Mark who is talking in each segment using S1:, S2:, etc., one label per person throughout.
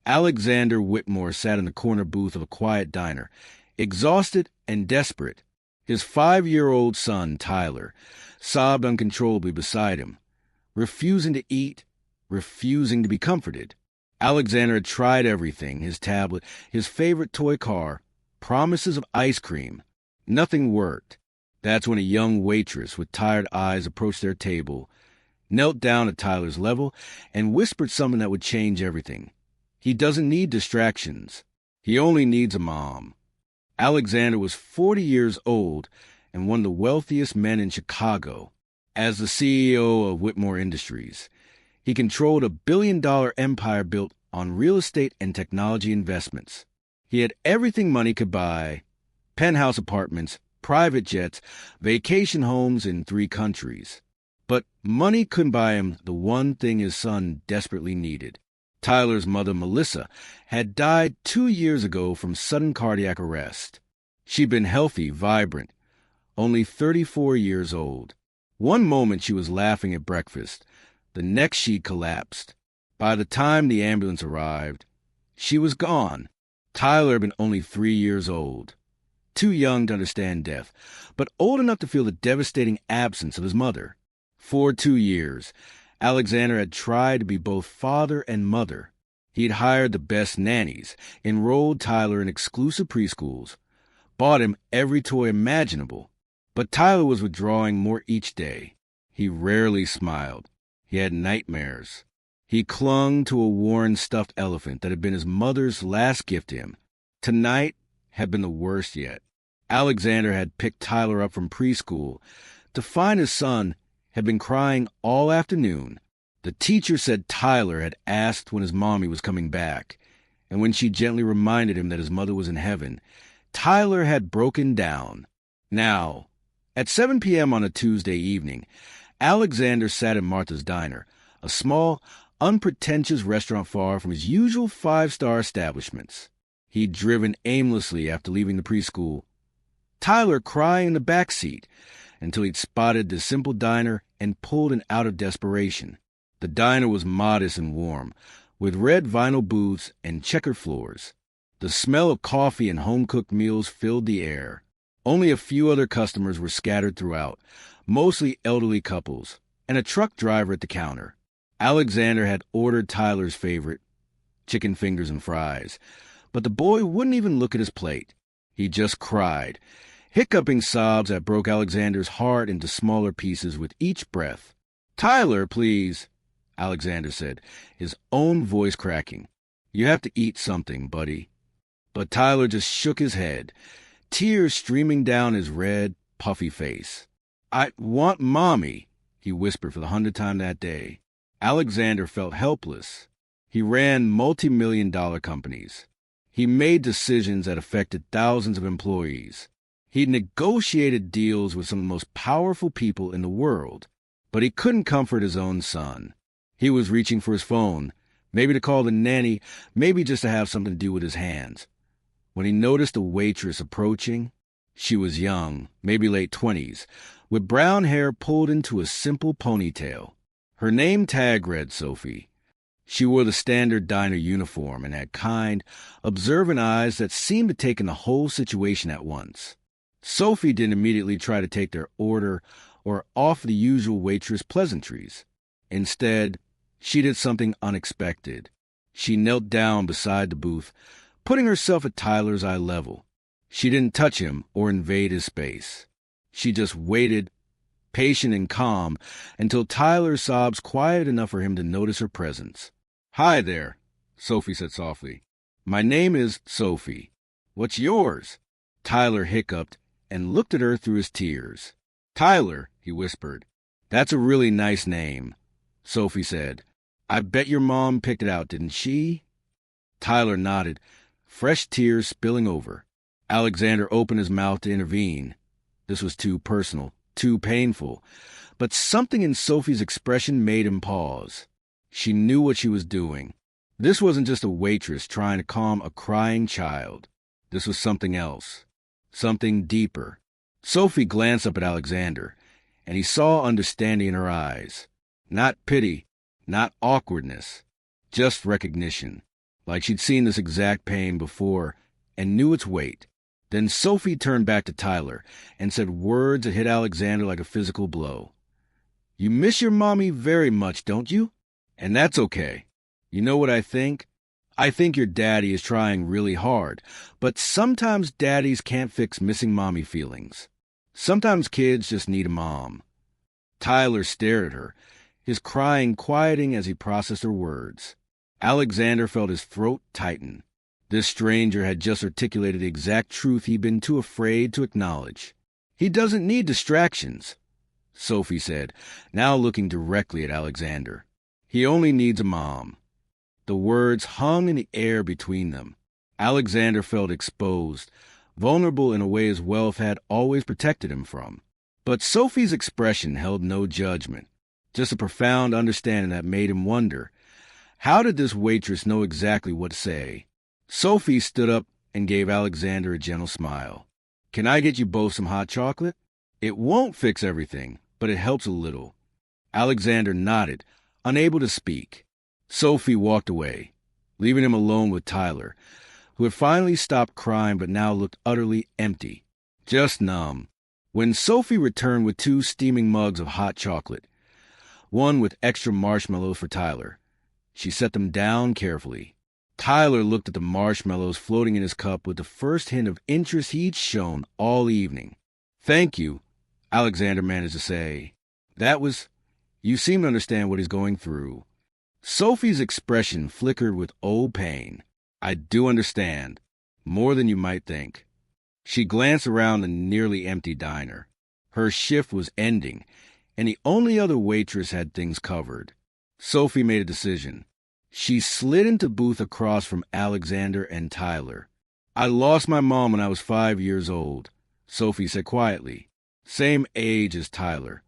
S1: Alexander Whitmore sat in the corner booth of a quiet diner, exhausted and desperate. His 5-year-old son, Tyler, sobbed uncontrollably beside him, refusing to eat, refusing to be comforted. Alexander had tried everything, his tablet, his favorite toy car, promises of ice cream. Nothing worked. That's when a young waitress with tired eyes approached their table, knelt down at Tyler's level, and whispered something that would change everything. He doesn't need distractions. He only needs a mom. Alexander was 40 years old and one of the wealthiest men in Chicago. As the CEO of Whitmore Industries, he controlled a billion-dollar empire built on real estate and technology investments. He had everything money could buy: penthouse apartments, private jets, vacation homes in 3 countries. But money couldn't buy him the one thing his son desperately needed. Tyler's mother, Melissa, had died 2 years ago from sudden cardiac arrest. She'd been healthy, vibrant, only 34 years old. One moment she was laughing at breakfast. The next she collapsed. By the time the ambulance arrived, she was gone. Tyler had been only 3 years old, too young to understand death, but old enough to feel the devastating absence of his mother. For 2 years, Alexander had tried to be both father and mother. He'd hired the best nannies, enrolled Tyler in exclusive preschools, bought him every toy imaginable. But Tyler was withdrawing more each day. He rarely smiled. He had nightmares. He clung to a worn stuffed elephant that had been his mother's last gift to him. Tonight had been the worst yet. Alexander had picked Tyler up from preschool to find his son had been crying all afternoon. The teacher said Tyler had asked when his mommy was coming back, and when she gently reminded him that his mother was in heaven, Tyler had broken down. Now, at 7 p.m. on a Tuesday evening, Alexander sat at Martha's Diner, a small, unpretentious restaurant far from his usual 5-star establishments. He'd driven aimlessly after leaving the preschool, Tyler crying in the back seat, until he'd spotted the simple diner and pulled in out of desperation. The diner was modest and warm, with red vinyl booths and checkered floors. The smell of coffee and home-cooked meals filled the air. Only a few other customers were scattered throughout, mostly elderly couples, and a truck driver at the counter. Alexander had ordered Tyler's favorite, chicken fingers and fries, but the boy wouldn't even look at his plate. He just cried, hiccuping sobs that broke Alexander's heart into smaller pieces with each breath. "Tyler, please," Alexander said, his own voice cracking. "You have to eat something, buddy." But Tyler just shook his head, tears streaming down his red, puffy face. "I want Mommy," he whispered for the 100th time that day. Alexander felt helpless. He ran multi-million-dollar companies. He made decisions that affected thousands of employees. He'd negotiated deals with some of the most powerful people in the world, but he couldn't comfort his own son. He was reaching for his phone, maybe to call the nanny, maybe just to have something to do with his hands, when he noticed a waitress approaching. She was young, maybe late 20s, with brown hair pulled into a simple ponytail. Her name tag read Sophie. She wore the standard diner uniform and had kind, observant eyes that seemed to take in the whole situation at once. Sophie didn't immediately try to take their order or offer the usual waitress pleasantries. Instead, she did something unexpected. She knelt down beside the booth, putting herself at Tyler's eye level. She didn't touch him or invade his space. She just waited, patient and calm, until Tyler's sobs quieted enough for him to notice her presence. "Hi there," Sophie said softly. "My name is Sophie. What's yours?" Tyler hiccuped and looked at her through his tears. "Tyler," he whispered. "That's a really nice name," Sophie said. "I bet your mom picked it out, didn't she?" Tyler nodded, fresh tears spilling over. Alexander opened his mouth to intervene. This was too personal, too painful. But something in Sophie's expression made him pause. She knew what she was doing. This wasn't just a waitress trying to calm a crying child. This was something else, something deeper. Sophie glanced up at Alexander, and he saw understanding in her eyes. Not pity, not awkwardness, just recognition. like she'd seen this exact pain before and knew its weight. Then Sophie turned back to Tyler and said words that hit Alexander like a physical blow. "You miss your mommy very much, don't you? And that's okay. You know what I think? I think your daddy is trying really hard, but sometimes daddies can't fix missing mommy feelings. Sometimes kids just need a mom." Tyler stared at her, his crying quieting as he processed her words. Alexander felt his throat tighten. This stranger had just articulated the exact truth he'd been too afraid to acknowledge. "He doesn't need distractions," Sophie said, now looking directly at Alexander. "He only needs a mom." The words hung in the air between them. Alexander felt exposed, vulnerable in a way his wealth had always protected him from. But Sophie's expression held no judgment, just a profound understanding that made him wonder, how did this waitress know exactly what to say? Sophie stood up and gave Alexander a gentle smile. "Can I get you both some hot chocolate? It won't fix everything, but it helps a little." Alexander nodded, unable to speak. Sophie walked away, leaving him alone with Tyler, who had finally stopped crying but now looked utterly empty, just numb. When Sophie returned with 2 steaming mugs of hot chocolate, one with extra marshmallows for Tyler, she set them down carefully. Tyler looked at the marshmallows floating in his cup with the first hint of interest he'd shown all evening. "Thank you," Alexander managed to say. You seem to understand what he's going through." Sophie's expression flickered with old pain. "I do understand. More than you might think." She glanced around the nearly empty diner. Her shift was ending, and the only other waitress had things covered. Sophie made a decision. She slid into booth across from Alexander and Tyler. "I lost my mom when I was 5 years old," Sophie said quietly. "Same age as Tyler."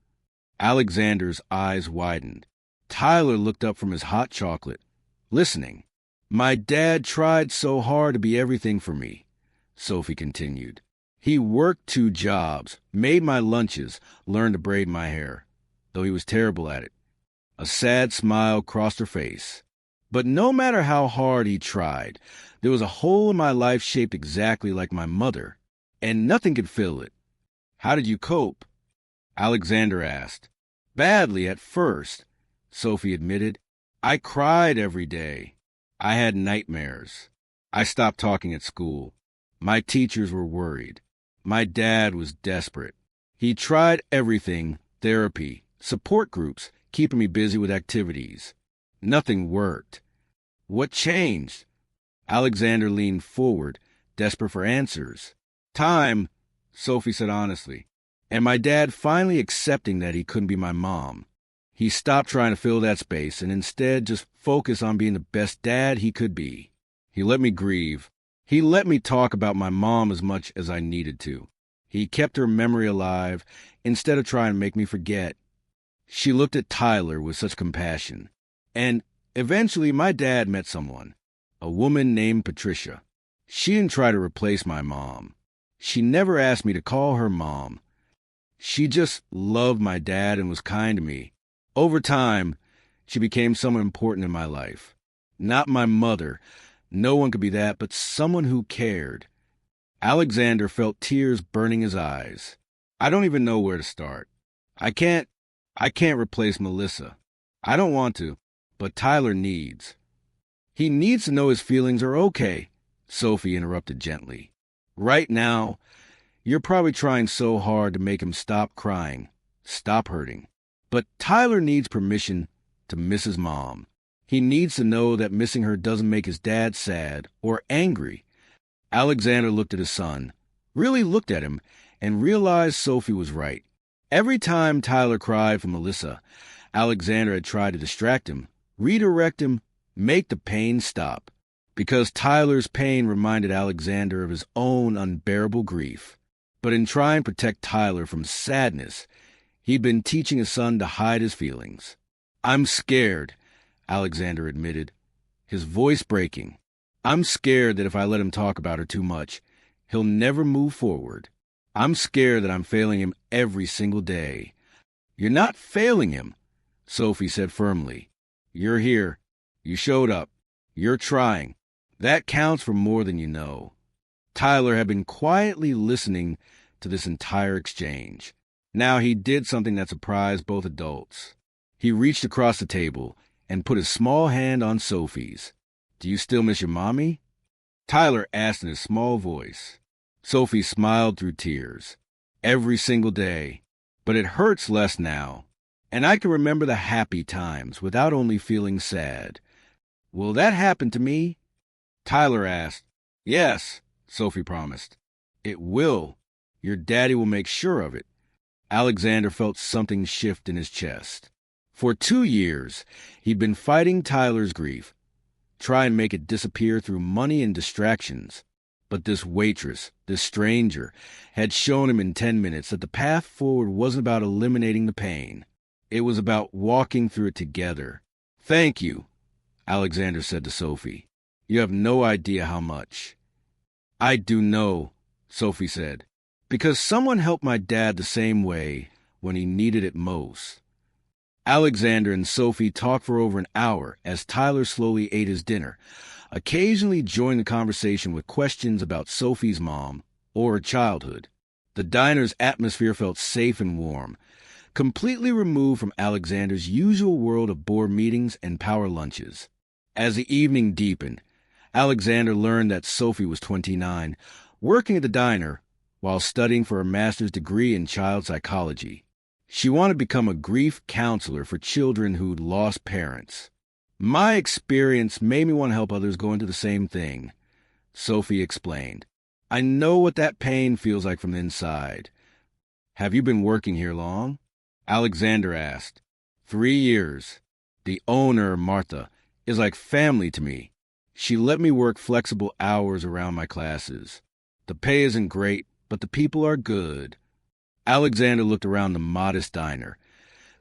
S1: Alexander's eyes widened. Tyler looked up from his hot chocolate, listening. "My dad tried so hard to be everything for me," Sophie continued. "He worked 2 jobs, made my lunches, learned to braid my hair, though he was terrible at it." A sad smile crossed her face. "But no matter how hard he tried, there was a hole in my life shaped exactly like my mother, and nothing could fill it." "How did you cope?" Alexander asked. "Badly at first," Sophie admitted. "I cried every day. I had nightmares. I stopped talking at school. My teachers were worried. My dad was desperate. He tried everything, therapy, support groups, keeping me busy with activities. Nothing worked. What changed?" Alexander leaned forward, desperate for answers. "Time," Sophie said honestly, "and my dad finally accepting that he couldn't be my mom. He stopped trying to fill that space and instead just focused on being the best dad he could be. He let me grieve. He let me talk about my mom as much as I needed to. He kept her memory alive instead of trying to make me forget." She looked at Tyler with such compassion. "And eventually my dad met someone, a woman named Patricia. She didn't try to replace my mom. She never asked me to call her mom. She just loved my dad and was kind to me. Over time, she became someone important in my life. Not my mother. No one could be that, but someone who cared." Alexander felt tears burning his eyes. "I don't even know where to start. I can't replace Melissa. I don't want to, but Tyler needs." "He needs to know his feelings are okay," Sophie interrupted gently. "Right now, you're probably trying so hard to make him stop crying, stop hurting. But Tyler needs permission to miss his mom. He needs to know that missing her doesn't make his dad sad or angry." Alexander looked at his son, really looked at him, and realized Sophie was right. Every time Tyler cried for Melissa, Alexander had tried to distract him, redirect him, make the pain stop. Because Tyler's pain reminded Alexander of his own unbearable grief. But in trying to protect Tyler from sadness, he'd been teaching his son to hide his feelings. "I'm scared," Alexander admitted, his voice breaking. "I'm scared that if I let him talk about her too much, he'll never move forward. I'm scared that I'm failing him every single day." "You're not failing him," Sophie said firmly. "You're here. You showed up. You're trying. That counts for more than you know. Tyler had been quietly listening to this entire exchange. Now he did something that surprised both adults. He reached across the table and put his small hand on Sophie's. "Do you still miss your mommy?" Tyler asked in a small voice. Sophie smiled through tears. "Every single day. But it hurts less now. And I can remember the happy times without only feeling sad." "Will that happen to me?" Tyler asked. "Yes," Sophie promised. "It will. Your daddy will make sure of it." Alexander felt something shift in his chest. For 2 years, he'd been fighting Tyler's grief, try and make it disappear through money and distractions. But this waitress, this stranger, had shown him in 10 minutes that the path forward wasn't about eliminating the pain. It was about walking through it together. "Thank you," Alexander said to Sophie. "You have no idea how much." "I do know," Sophie said, "because someone helped my dad the same way when he needed it most." Alexander and Sophie talked for over an hour as Tyler slowly ate his dinner, occasionally joining the conversation with questions about Sophie's mom or her childhood. The diner's atmosphere felt safe and warm, completely removed from Alexander's usual world of board meetings and power lunches. As the evening deepened, Alexander learned that Sophie was 29, working at the diner while studying for her master's degree in child psychology. She wanted to become a grief counselor for children who'd lost parents. "My experience made me want to help others go into the same thing," Sophie explained. "I know what that pain feels like from the inside." "Have you been working here long?" Alexander asked. 3 years. The owner, Martha, is like family to me. She let me work flexible hours around my classes. The pay isn't great, but the people are good." Alexander looked around the modest diner,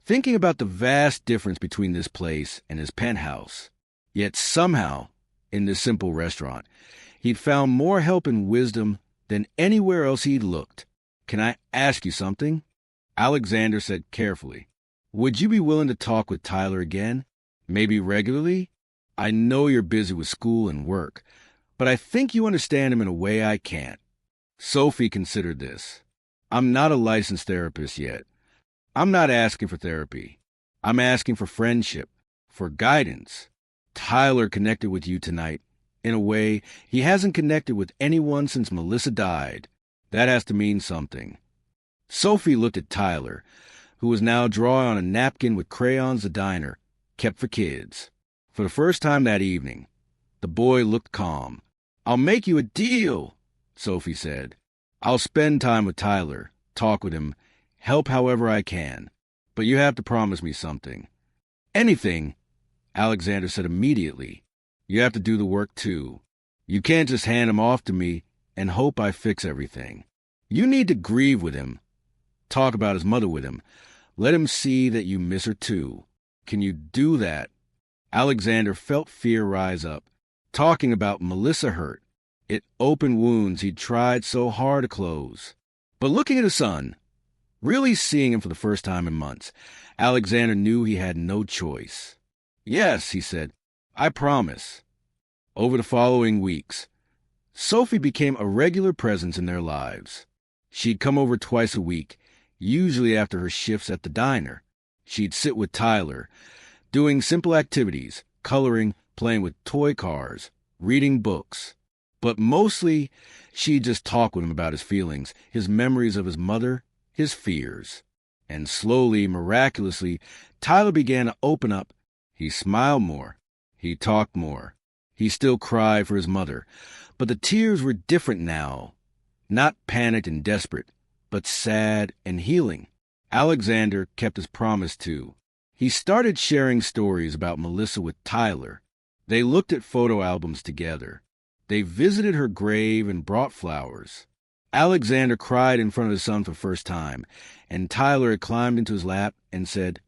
S1: thinking about the vast difference between this place and his penthouse. Yet somehow, in this simple restaurant, he'd found more help and wisdom than anywhere else he'd looked. "Can I ask you something?" Alexander said carefully. "Would you be willing to talk with Tyler again? Maybe regularly? I know you're busy with school and work, but I think you understand him in a way I can't." Sophie considered this. "I'm not a licensed therapist yet. I'm not asking for therapy. I'm asking for friendship, for guidance. Tyler connected with you tonight in a way he hasn't connected with anyone since Melissa died. That has to mean something." Sophie looked at Tyler, who was now drawing on a napkin with crayons the diner kept for kids. For the first time that evening, the boy looked calm. "I'll make you a deal," Sophie said. "I'll spend time with Tyler, talk with him, help however I can. But you have to promise me something." "Anything," Alexander said immediately. "You have to do the work too. You can't just hand him off to me and hope I fix everything. You need to grieve with him. Talk about his mother with him. Let him see that you miss her too. Can you do that?" Alexander felt fear rise up. Talking about Melissa hurt. It opened wounds he'd tried so hard to close. But looking at his son, really seeing him for the first time in months, Alexander knew he had no choice. "Yes," he said, "I promise." Over the following weeks, Sophie became a regular presence in their lives. She'd come over twice a week, usually after her shifts at the diner. She'd sit with Tyler, doing simple activities, coloring, playing with toy cars, reading books. But mostly, she'd just talk with him about his feelings, his memories of his mother, his fears. And slowly, miraculously, Tyler began to open up. He smiled more. He talked more. He still cried for his mother. But the tears were different now. Not panicked and desperate, but sad and healing. Alexander kept his promise too. He started sharing stories about Melissa with Tyler. They looked at photo albums together. They visited her grave and brought flowers. Alexander cried in front of his son for the first time, and Tyler had climbed into his lap and said,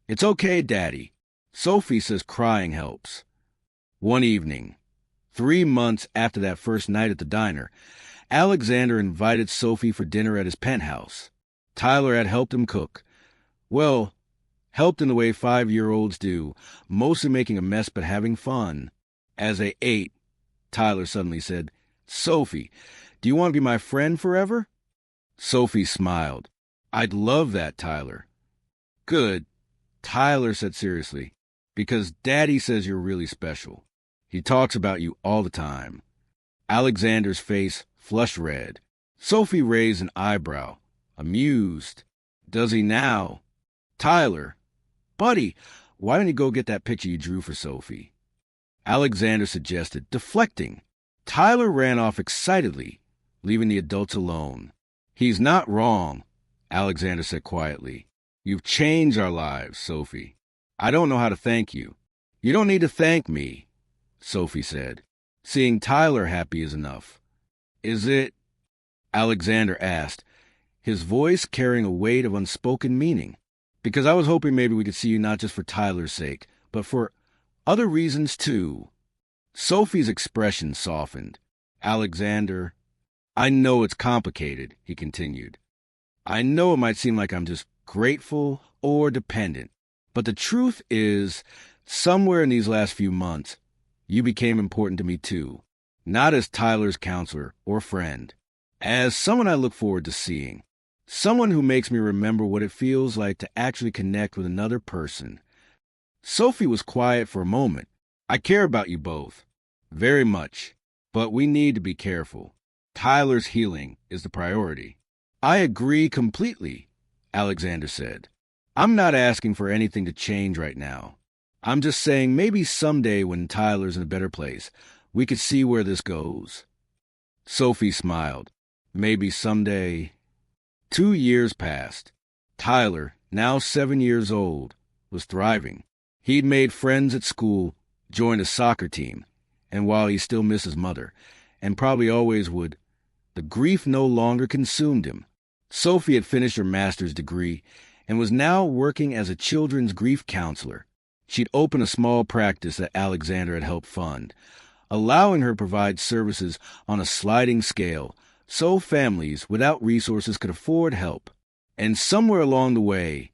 S1: "It's okay, Daddy. Sophie says crying helps." One evening, 3 months after that first night at the diner, Alexander invited Sophie for dinner at his penthouse. Tyler had helped him cook. Well, helped in the way 5-year-olds do, mostly making a mess but having fun. As they ate, Tyler suddenly said. "Sophie, do you want to be my friend forever?" Sophie smiled. "I'd love that, Tyler." "Good," Tyler said seriously, "because Daddy says you're really special. He talks about you all the time." Alexander's face flushed red. Sophie raised an eyebrow, amused. "Does he now?" "Tyler, buddy, why don't you go get that picture you drew for Sophie?" Alexander suggested, deflecting. Tyler ran off excitedly, leaving the adults alone. "He's not wrong," Alexander said quietly. "You've changed our lives, Sophie. I don't know how to thank you." "You don't need to thank me," Sophie said. "Seeing Tyler happy is enough." "Is it?" Alexander asked, his voice carrying a weight of unspoken meaning. "Because I was hoping maybe we could see you not just for Tyler's sake, but for other reasons too." Sophie's expression softened. "Alexander, I know it's complicated," he continued. "I know it might seem like I'm just grateful or dependent, but the truth is, somewhere in these last few months, you became important to me too, not as Tyler's counselor or friend, as someone I look forward to seeing, someone who makes me remember what it feels like to actually connect with another person." Sophie was quiet for a moment. "I care about you both, very much, but we need to be careful. Tyler's healing is the priority." "I agree completely," Alexander said. "I'm not asking for anything to change right now. I'm just saying maybe someday when Tyler's in a better place, we could see where this goes." Sophie smiled. "Maybe someday." 2 years passed. Tyler, now 7 years old, was thriving. He'd made friends at school, joined a soccer team, and while he still missed his mother, and probably always would, the grief no longer consumed him. Sophie had finished her master's degree and was now working as a children's grief counselor. She'd opened a small practice that Alexander had helped fund, allowing her to provide services on a sliding scale so families without resources could afford help. And somewhere along the way,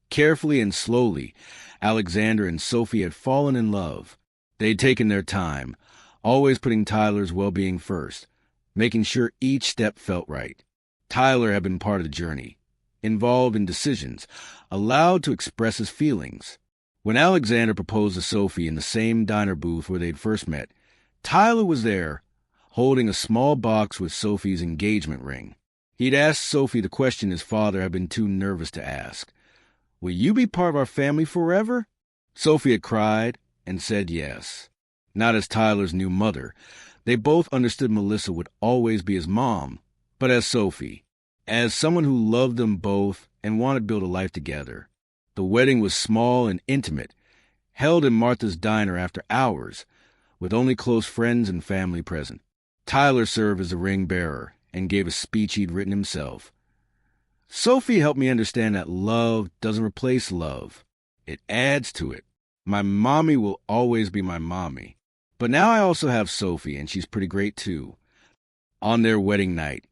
S1: carefully and slowly, Alexander and Sophie had fallen in love. They'd taken their time, always putting Tyler's well-being first, making sure each step felt right. Tyler had been part of the journey, involved in decisions, allowed to express his feelings. When Alexander proposed to Sophie in the same diner booth where they'd first met, Tyler was there, holding a small box with Sophie's engagement ring. He'd asked Sophie the question his father had been too nervous to ask. "Will you be part of our family forever?" Sophie had cried and said yes. Not as Tyler's new mother. They both understood Melissa would always be his mom, but as Sophie, as someone who loved them both and wanted to build a life together. The wedding was small and intimate, held in Martha's diner after hours, with only close friends and family present. Tyler served as the ring bearer and gave a speech he'd written himself. "Sophie helped me understand that love doesn't replace love. It adds to it. My mommy will always be my mommy. But now I also have Sophie, and she's pretty great too." On their wedding night,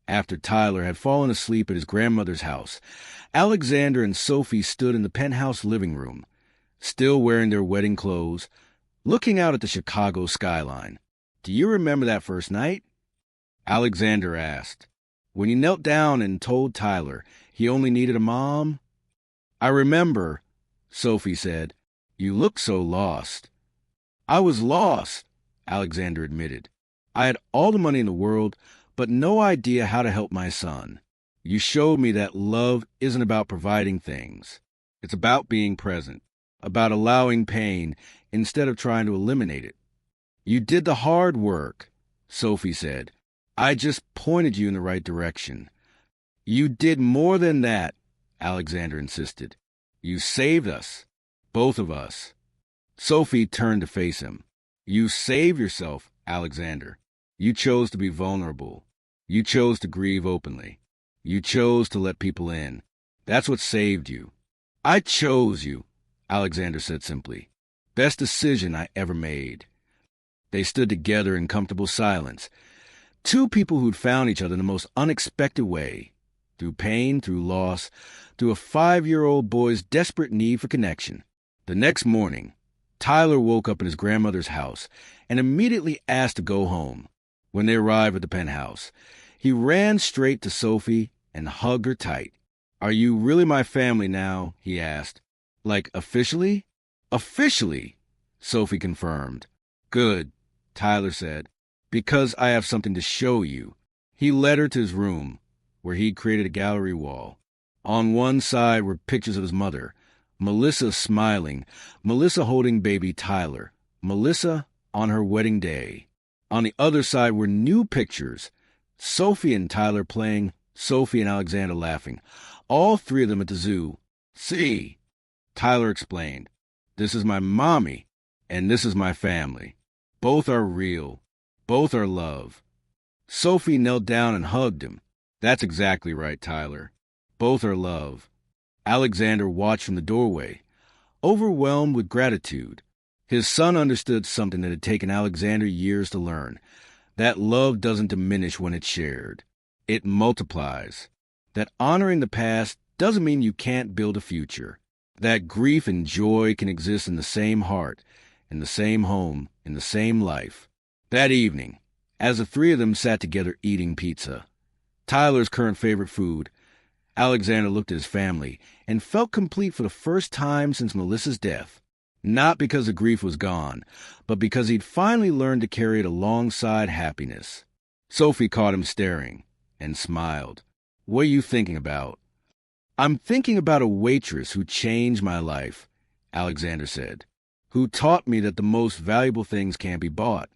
S1: after Tyler had fallen asleep at his grandmother's house, Alexander and Sophie stood in the penthouse living room, still wearing their wedding clothes, looking out at the Chicago skyline. "Do you remember that first night?" Alexander asked. "When you knelt down and told Tyler he only needed a mom?" "I remember," Sophie said. "You looked so lost." "I was lost," Alexander admitted. "I had all the money in the world, but no idea how to help my son. You showed me that love isn't about providing things. It's about being present, about allowing pain instead of trying to eliminate it." "You did the hard work," Sophie said. "I just pointed you in the right direction." "You did more than that," Alexander insisted. "You saved us, both of us." Sophie turned to face him. "You saved yourself, Alexander. You chose to be vulnerable. You chose to grieve openly. You chose to let people in. That's what saved you." "I chose you," Alexander said simply. "Best decision I ever made." They stood together in comfortable silence. Two people who'd found each other in the most unexpected way. Through pain, through loss, through a 5-year-old boy's desperate need for connection. The next morning, Tyler woke up in his grandmother's house and immediately asked to go home. When they arrived at the penthouse, he ran straight to Sophie and hugged her tight. "Are you really my family now?" he asked. "Like, officially?" "Officially," Sophie confirmed. "Good," Tyler said, "because I have something to show you." He led her to his room, where he'd created a gallery wall. On one side were pictures of his mother, Melissa smiling, Melissa holding baby Tyler, Melissa on her wedding day. On the other side were new pictures, Sophie and Tyler playing, Sophie and Alexander laughing, all three of them at the zoo. "See," Tyler explained, "this is my mommy, and this is my family. Both are real. Both are love." Sophie knelt down and hugged him. "That's exactly right, Tyler. Both are love." Alexander watched from the doorway, overwhelmed with gratitude. His son understood something that had taken Alexander years to learn, that love doesn't diminish when it's shared. It multiplies. That honoring the past doesn't mean you can't build a future. That grief and joy can exist in the same heart, in the same home, in the same life. That evening, as the three of them sat together eating pizza, Tyler's current favorite food, Alexander looked at his family and felt complete for the first time since Melissa's death. Not because the grief was gone, but because he'd finally learned to carry it alongside happiness. Sophie caught him staring and smiled. "What are you thinking about?" "I'm thinking about a waitress who changed my life," Alexander said, "who taught me that the most valuable things can't be bought.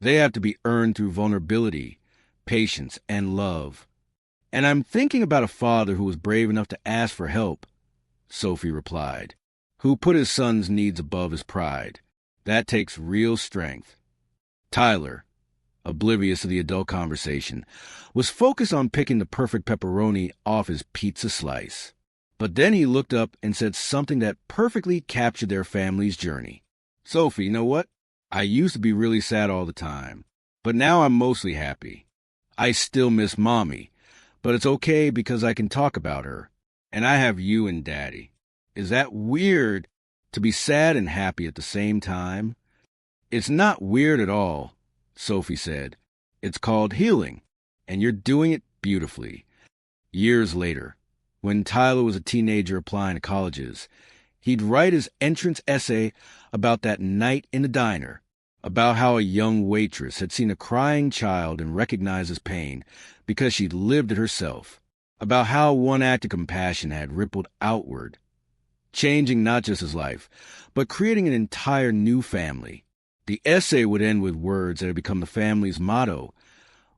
S1: They have to be earned through vulnerability, patience, and love. And I'm thinking about a father who was brave enough to ask for help," Sophie replied, "who put his son's needs above his pride. That takes real strength." Tyler, oblivious to the adult conversation, was focused on picking the perfect pepperoni off his pizza slice. But then he looked up and said something that perfectly captured their family's journey. "Sophie, you know what? I used to be really sad all the time, but now I'm mostly happy. I still miss Mommy, but it's okay because I can talk about her, and I have you and Daddy. Is that weird to be sad and happy at the same time?" "It's not weird at all," Sophie said. "It's called healing, and you're doing it beautifully." Years later, when Tyler was a teenager applying to colleges, he'd write his entrance essay about that night in the diner, about how a young waitress had seen a crying child and recognized his pain because she'd lived it herself, about how one act of compassion had rippled outward, changing not just his life, but creating an entire new family. The essay would end with words that had become the family's motto,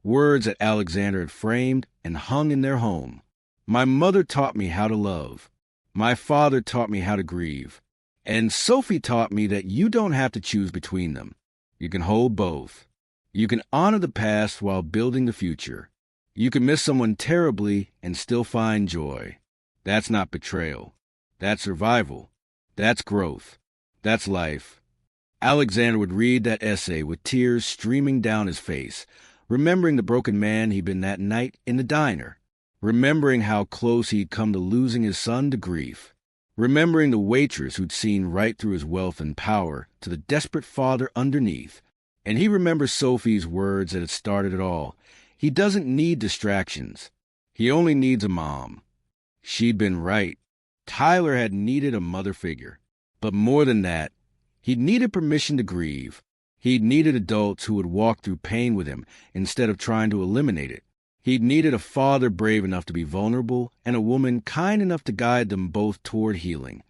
S1: words that Alexander had framed and hung in their home. "My mother taught me how to love. My father taught me how to grieve. And Sophie taught me that you don't have to choose between them. You can hold both. You can honor the past while building the future. You can miss someone terribly and still find joy. That's not betrayal. That's survival. That's growth. That's life." Alexander would read that essay with tears streaming down his face, remembering the broken man he'd been that night in the diner, remembering how close he'd come to losing his son to grief, remembering the waitress who'd seen right through his wealth and power to the desperate father underneath. And he remembers Sophie's words that had started it all. He doesn't need distractions. He only needs a mom. She'd been right. Tyler had needed a mother figure. But more than that, he'd needed permission to grieve. He'd needed adults who would walk through pain with him instead of trying to eliminate it. He'd needed a father brave enough to be vulnerable and a woman kind enough to guide them both toward healing.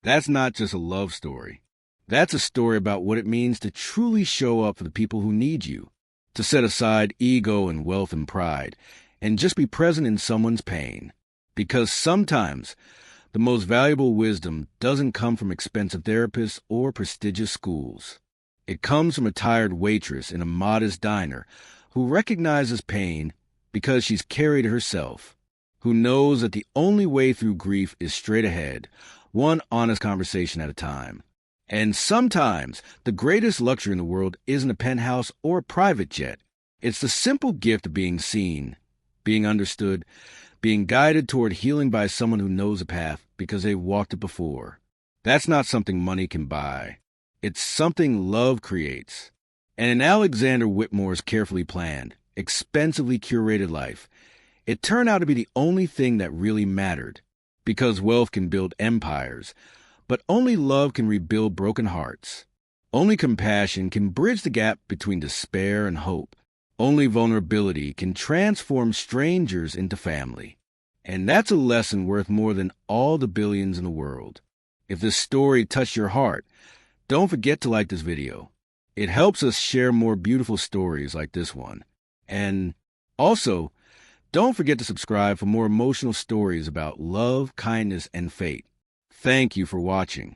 S1: That's not just a love story. That's a story about what it means to truly show up for the people who need you, to set aside ego and wealth and pride, and just be present in someone's pain. Because sometimes the most valuable wisdom doesn't come from expensive therapists or prestigious schools. It comes from a tired waitress in a modest diner who recognizes pain because she's carried it herself, who knows that the only way through grief is straight ahead, one honest conversation at a time. And sometimes the greatest luxury in the world isn't a penthouse or a private jet. It's the simple gift of being seen, being understood, being guided toward healing by someone who knows the path because they've walked it before. That's not something money can buy. It's something love creates. And in Alexander Whitmore's carefully planned, expensively curated life, it turned out to be the only thing that really mattered. Because wealth can build empires, but only love can rebuild broken hearts. Only compassion can bridge the gap between despair and hope. Only vulnerability can transform strangers into family. And that's a lesson worth more than all the billions in the world. If this story touched your heart, don't forget to like this video. It helps us share more beautiful stories like this one. And also, don't forget to subscribe for more emotional stories about love, kindness, and fate. Thank you for watching.